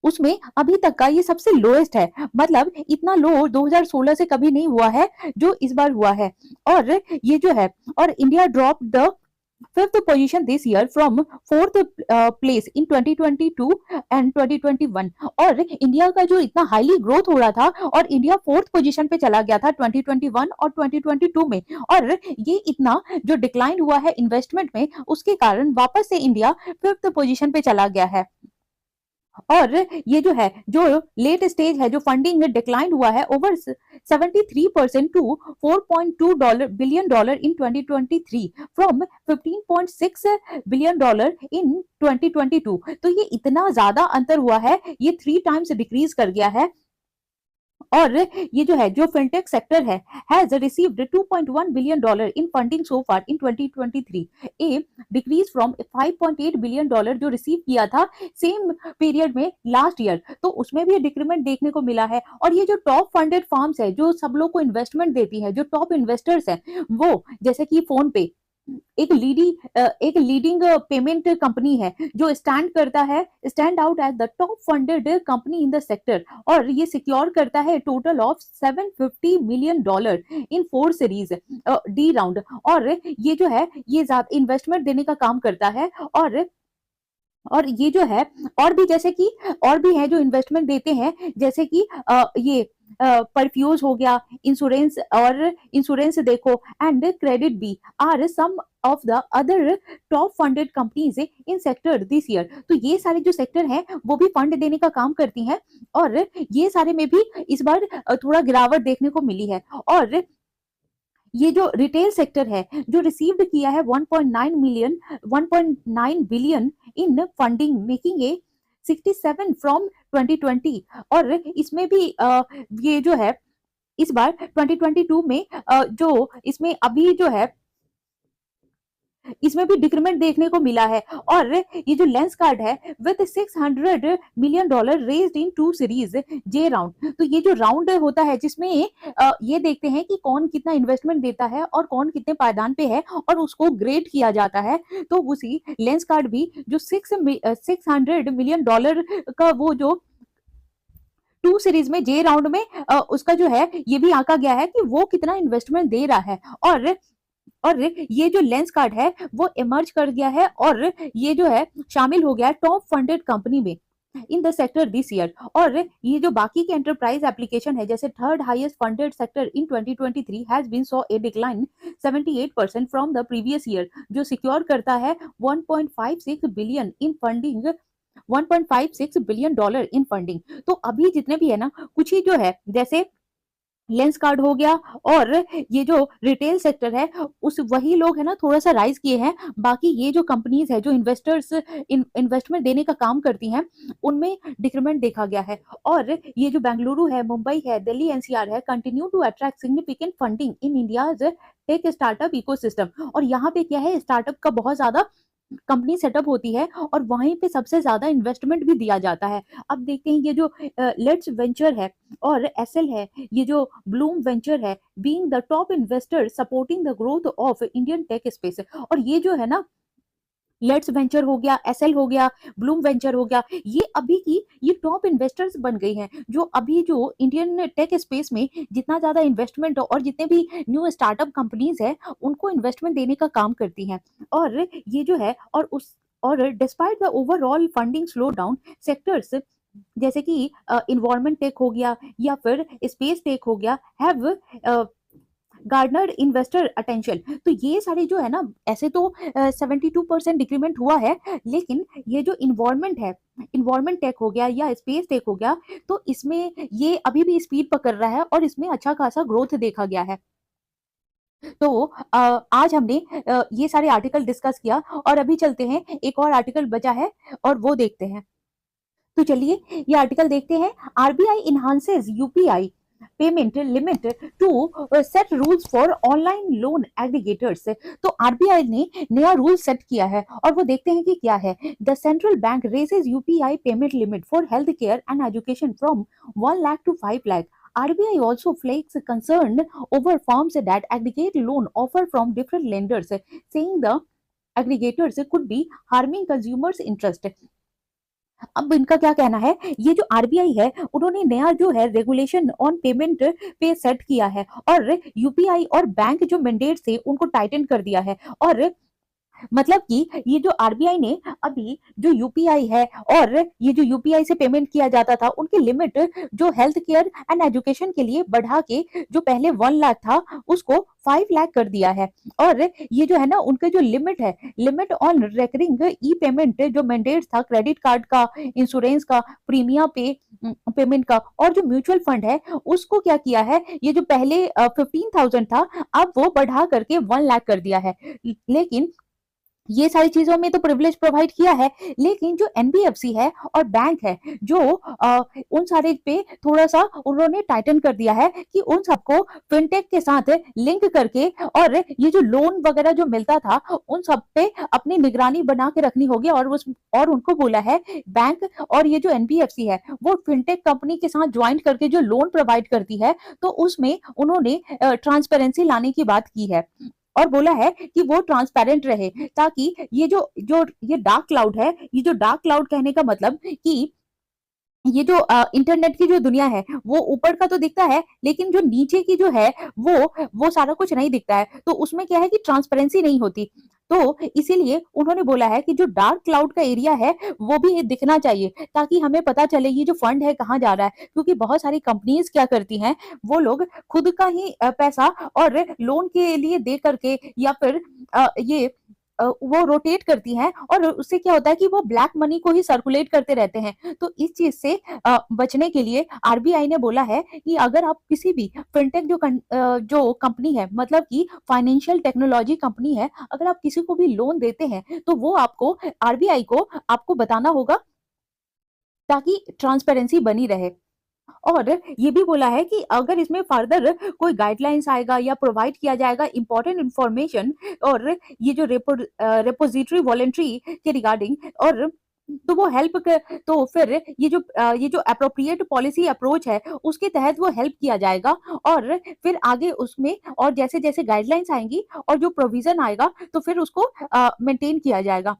उसमें अभी तक का ये सबसे लोएस्ट है, मतलब इतना लो 2016 से कभी नहीं हुआ है जो इस बार हुआ है। और ये जो है और India drop the 5th position this year from 4th place in 2022 and 2021। और इंडिया का जो इतना हाईली ग्रोथ हो रहा था और इंडिया 4th पोजीशन पे चला गया था 2021 और 2022 में, और ये इतना जो डिक्लाइन हुआ है इन्वेस्टमेंट में उसके कारण वापस से इंडिया 5th पोजीशन पे चला गया है। और ये जो है जो लेट स्टेज है जो फंडिंग में डिक्लाइन हुआ है over 73% to $4.2 billion in 2023 from $15.6 billion in 2022। तो ये इतना ज्यादा अंतर हुआ है, ये 3 times डिक्रीज कर गया है। और ये जो है जो फिनटेक सेक्टर है has received $2.1 billion in funding so far in 2023, A decrease from $5.8 billion जो रिसीव किया था सेम पीरियड में लास्ट ईयर। तो उसमें भी डिक्रीमेंट देखने को मिला है। और ये जो टॉप फंडेड फर्म्स है जो सब लोग को इन्वेस्टमेंट देती है, जो टॉप इन्वेस्टर्स हैं वो जैसे कि फोन पे एक लीडिंग पेमेंट कंपनी है जो stand out as the top funded company in the sector, और ये सिक्योर करता है total of $750 million in 4 series D round. और ये जो है ये ज्यादा इन्वेस्टमेंट देने का काम करता है। और ये जो है और भी जैसे कि और भी है जो इन्वेस्टमेंट देते हैं, जैसे कि ये परफ्यूज हो गया, इंश्योरेंस देखो एंड क्रेडिट भी are some of the other top funded companies in sector this year. तो ये सारे जो सेक्टर हैं वो भी फंड देने का काम करती हैं, और ये सारे में भी इस बार थोड़ा गिरावट देखने को मिली है। और ये जो रिटेल सेक्टर है जो रिसीव्ड किया है 1.9 billion in funding making a 67 from 2020। और इसमें भी ये जो है इस बार 2022 में जो इसमें अभी जो है इसमें भी डिक्रीमेंट देखने को मिला है। और ये जो लेंस कार्ड है with $600 million raised in 2 series J round. तो ये जो राउंड होता है जिसमें ये देखते हैं कि कौन कितना इन्वेस्टमेंट देता है और कौन कितने पायदान पे है और उसको ग्रेड किया जाता है। तो उसी लेंस कार्ड भी जो $600 मिलियन का वो जो 2 सीरीज में जे राउंड में उसका जो है ये भी आंका गया है कि वो कितना इन्वेस्टमेंट दे रहा है। और और ये जो लेंस कार्ड है वो इमर्ज कर गया है और ये जो है शामिल हो गया टॉप फंडेड कंपनी में in the sector this year. और ये जो बाकी के एंटरप्राइज एप्लीकेशन है जैसे third highest funded sector in 2023 has been saw a decline 78% from the previous year, जो सिक्योर करता है 1.56 billion in funding, $1.56 billion in funding. तो अभी जितने भी है ना, कुछ ही जो है जैसे लेंस कार्ड हो गया और ये जो रिटेल सेक्टर है उस वही लोग है ना थोड़ा सा राइज किए हैं। बाकी ये जो कंपनीज है जो इन्वेस्टर्स इन्वेस्टमेंट देने का काम करती हैं उनमें डिक्रीमेंट देखा गया है। और ये जो बेंगलुरु है, मुंबई है, दिल्ली एनसीआर है, continue to attract significant funding in India's tech startup ecosystem. और यहाँ पे क्या है, स्टार्टअप का बहुत ज्यादा कंपनी सेटअप होती है और वहीं पे सबसे ज्यादा इन्वेस्टमेंट भी दिया जाता है। अब देखते हैं ये जो लेट्स वेंचर है और एसएल है, ये जो ब्लूम वेंचर है, being the top investor supporting the growth of Indian tech space. और ये जो है ना लेट्स वेंचर हो गया, एसएल हो गया, ब्लूम वेंचर हो गया, ये अभी की ये टॉप इन्वेस्टर्स बन गई हैं जो अभी जो इंडियन टेक स्पेस में जितना ज्यादा इन्वेस्टमेंट और जितने भी न्यू स्टार्टअप कंपनीज है उनको इन्वेस्टमेंट देने का काम करती हैं। और ये जो है और despite the overall funding slow down sectors जैसे कि इन्वायरमेंट टेक हो गया या फिर स्पेस टेक हो गया हैव गार्डनर इन्वेस्टर अटेंशन। तो ये सारे जो है ना, ऐसे तो 72% डिक्रीमेंट हुआ है, लेकिन ये जो इन्वायरमेंट है, इन्वायरमेंट टेक हो गया या स्पेस टेक हो गया, तो इसमें ये अभी भी स्पीड पकड़ रहा है और इसमें अच्छा खासा ग्रोथ देखा गया है। तो आज हमने ये सारे आर्टिकल डिस्कस किया और अभी चलते हैं, एक और आर्टिकल बचा है और वो देखते हैं। तो चलिए ये आर्टिकल देखते हैं। RBI enhances UPI payment limit to set rules for online loan aggregators. तो आरबीआई ने नया रूल सेट किया है और वो देखते हैं कि क्या है। The central bank raises UPI payment limit for health care and education from 1 lakh to 5 lakh. RBI also flags concern over firms that aggregate loan offer from different lenders, saying the aggregators could be harming consumers' interest. अब इनका क्या कहना है, ये जो आरबीआई है उन्होंने नया जो है रेगुलेशन ऑन पेमेंट पे सेट किया है और यूपीआई और बैंक जो मैंडेट थे उनको टाइटन कर दिया है। और मतलब कि ये जो आरबीआई ने अभी जो यूपीआई है और ये जो यूपीआई से पेमेंट किया जाता था उनकी लिमिट जो हेल्थ केयर एंड एजुकेशन के लिए बढ़ा के जो पहले 1 लाख था उसको 5 लाख कर दिया है। और ये जो है ना उनका जो लिमिट है, limit on recurring E payment जो मैंडेट था, क्रेडिट कार्ड का, इंश्योरेंस का, प्रीमियम पेमेंट का और जो म्यूचुअल फंड है उसको क्या किया है, ये जो पहले 15,000 था अब वो बढ़ा करके 1 लाख कर दिया है। लेकिन ये सारी चीजों में तो प्रिविलेज प्रोवाइड किया है, लेकिन जो एनबीएफसी है और बैंक है जो उन सारे पे थोड़ा सा उन्होंने टाइटन कर दिया है कि उन सबको फिनटेक के साथ लिंक करके और ये जो लोन वगैरह जो मिलता था उन सब पे अपनी निगरानी बना के रखनी होगी। और उनको बोला है बैंक और ये जो एनबीएफसी है वो फिनटेक कंपनी के साथ ज्वाइन करके जो लोन प्रोवाइड करती है तो उसमें उन्होंने ट्रांसपेरेंसी लाने की बात की है और बोला है कि वो ट्रांसपेरेंट रहे ताकि ये जो जो ये डार्क क्लाउड है, ये जो डार्क क्लाउड कहने का मतलब कि ये जो इंटरनेट की जो दुनिया है वो ऊपर का तो दिखता है लेकिन जो नीचे की जो है वो सारा कुछ नहीं दिखता है, तो उसमें क्या है कि ट्रांसपेरेंसी नहीं होती। तो इसीलिए उन्होंने बोला है कि जो डार्क क्लाउड का एरिया है वो भी दिखना चाहिए ताकि हमें पता चले ये जो फंड है कहाँ जा रहा है। क्योंकि बहुत सारी कंपनीज क्या करती हैं, वो लोग खुद का ही पैसा और लोन के लिए दे करके या फिर ये वो रोटेट करती हैं और उससे क्या होता है कि वो ब्लैक मनी को ही सर्कुलेट करते रहते हैं। तो इस चीज से बचने के लिए आरबीआई ने बोला है कि अगर आप किसी भी फिनटेक जो कंपनी है, मतलब कि फाइनेंशियल टेक्नोलॉजी कंपनी है, अगर आप किसी को भी लोन देते हैं तो वो आपको आरबीआई को आपको बताना होगा ताकि ट्रांसपेरेंसी बनी रहे। और ये भी बोला है कि अगर इसमें फर्दर कोई गाइडलाइंस आएगा या प्रोवाइड किया जाएगा इंपॉर्टेंट इंफॉर्मेशन और ये जो रेपोजिटरी वॉलंटरी के रिगार्डिंग और तो वो हेल्प तो फिर ये जो अप्रोप्रिएट पॉलिसी अप्रोच है उसके तहत वो हेल्प किया जाएगा। और फिर आगे उसमें और जैसे जैसे गाइडलाइंस आएंगी और जो प्रोविजन आएगा तो फिर उसको मेंटेन किया जाएगा।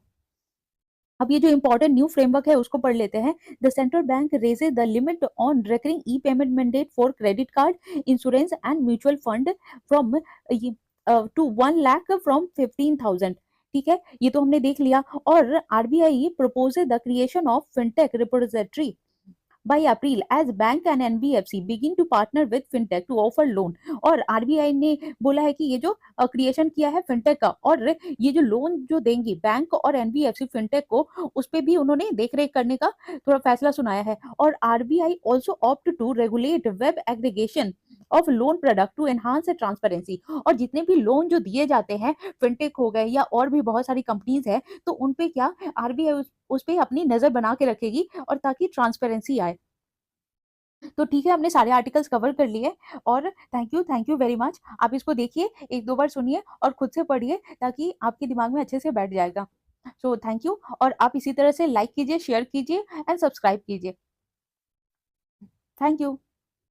अब ये जो इंपॉर्टेंट न्यू फ्रेमवर्क है उसको पढ़ लेते हैं। The central bank raises the limit on recurring e payment mandate for credit card, insurance and mutual fund from to 1 lakh from 15,000। ठीक है, ये तो हमने देख लिया। और RBI proposes the creation of fintech repository by April as bank and NBFC begin to partner with fintech to offer loan। और आरबीआई ने बोला है कि ये जो क्रिएशन किया है फिनटेक का, और ये जो लोन जो देंगी बैंक और एनबीएफसी फिनटेक को, उस पे भी उन्होंने देख रेख करने का थोड़ा फैसला सुनाया है। और RBI also opt to regulate web aggregation of loan product to enhance transparency. और जितने भी लोन जो दिए जाते हैं, फिनटेक हो गए या और भी बहुत सारी कंपनीज है, तो उन पे क्या आरबीआई उस पे अपनी नजर बना के रखेगी, और ताकि ट्रांसपेरेंसी आए। तो ठीक है, हमने सारे आर्टिकल्स कवर कर लिए। और थैंक यू वेरी मच। आप इसको देखिए, एक दो बार सुनिए और खुद से पढ़िए, ताकि आपके दिमाग में अच्छे से बैठ जाएगा। So thank you. और आप इसी तरह से लाइक कीजिए, शेयर कीजिए एंड सब्सक्राइब कीजिए। Thank you.